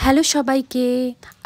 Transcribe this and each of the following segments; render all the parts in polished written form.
Hello সবাইকে।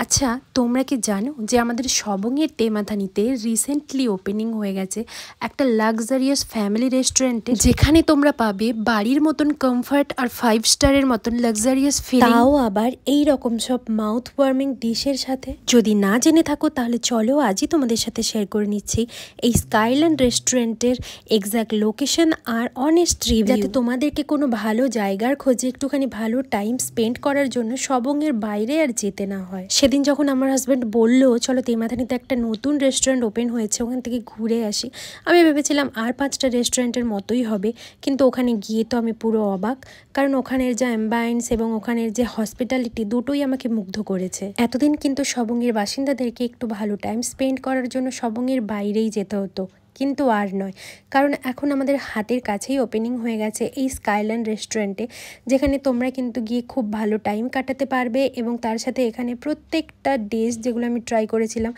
আচ্ছা, তোমরা কি জানো যে আমাদের সবংয়ের তেমাথানিতে রিসেন্টলি ওপেনিং হয়ে গেছে একটা লাক্সারিয়াস ফ্যামিলি রেস্টুরেন্টে, যেখানে তোমরা পাবে বাড়ির মতন কমফর্ট আর 5 স্টারের মতন লাক্সারিয়াস ফিলিং, তাও আবার এই রকম সব মাউথ ওয়ার্মিং ডিশের সাথে। যদি না জেনে থাকো তাহলে চলো আজই তোমাদের সাথে শেয়ার করে নিচ্ছি এই স্কাইল্যান্ড রেস্টুরেন্টের এক্সাক্ট লোকেশন আর অনেস্ট রিভিউ, যাতে তোমাদেরকে কোনো ভালো জায়গার খোঁজে একটুখানি ভালো টাইম স্পেন্ড করার জন্য সবংয়ের বাইরে আর যেতে না হয়। সেদিন যখন আমার হাজব্যান্ড বললো চলো তেমাথানিতে একটা নতুন রেস্টুরেন্ট ওপেন হয়েছে, ওখান থেকে ঘুরে আসি, আমি ভেবেছিলাম আর 5টা রেস্টুরেন্টের মতোই হবে, কিন্তু ওখানে গিয়ে তো আমি পুরো অবাক, কারণ ওখানের যে অ্যাম্বায়েন্স এবং ওখানের যে হসপিটালিটি দুটোই আমাকে মুগ্ধ করেছে। এতদিন কিন্তু সবংয়ের বাসিন্দাদেরকে একটু ভালো টাইম স্পেন্ড করার জন্য সবংয়ের বাইরেই যেতে হতো, কিন্তু আর নয়, কারণ এখন আমাদের হাতের কাছেই ওপেনিং হয়ে গেছে এই স্কাইল্যান্ড রেস্টুরেন্টে, যেখানে তোমরা কিন্তু গিয়ে খুব ভালো টাইম কাটাতে পারবে। এবং তার সাথে এখানে প্রত্যেকটা ডিশ যেগুলো আমি ট্রাই করেছিলাম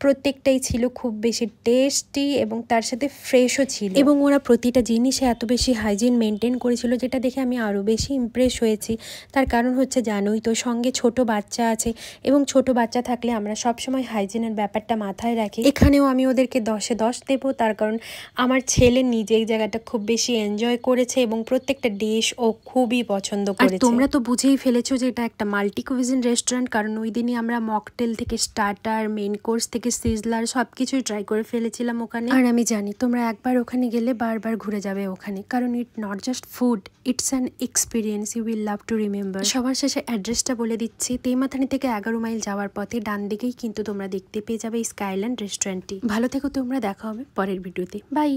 প্রত্যেকটাই ছিল খুব বেশি টেস্টি এবং তার সাথে ফ্রেশও ছিল, এবং ওরা প্রতিটা জিনিসে এত বেশি হাইজিন মেনটেন করেছিল, যেটা দেখে আমি আরও বেশি ইমপ্রেস হয়েছি। তার কারণ হচ্ছে জানোই তো, সঙ্গে ছোট বাচ্চা আছে, এবং ছোট বাচ্চা থাকলে আমরা সবসময় হাইজিনের ব্যাপারটা মাথায় রাখি। এখানেও আমি ওদেরকে 10-এ 10 দেবো, তার কারণ আমার ছেলে নিজে এই জায়গাটা খুব বেশি এনজয় করেছে এবং প্রত্যেকটা ডিশ ও খুবই পছন্দ করেছে। আর তোমরা তো বুঝেই ফেলেছো যে এটা একটা মাল্টি কুইজিন রেস্টুরেন্ট, কারণ ওই দিনই আমরা মকটেল থেকে স্টার্টার, মেন কোর্স থেকে সিজলার সব কিছুই ট্রাই করে ফেলেছিলাম ওখানে। আর আমি জানি তোমরা একবার ওখানে গেলে বারবার ঘুরে যাবে ওখানে, কারণ it not just food, it's an experience you will love to remember. সবার শেষে অ্যাড্রেসটা বলে দিচ্ছি, তেমাথানি থেকে 11 মাইল যাওয়ার পথে ডান দিকেই কিন্তু তোমরা দেখতে পেয়ে যাবে স্কাইল্যান্ড রেস্টুরেন্টটি। ভালো থেকো তোমরা, দেখা হবে পরের ভিডিওতে। বাই।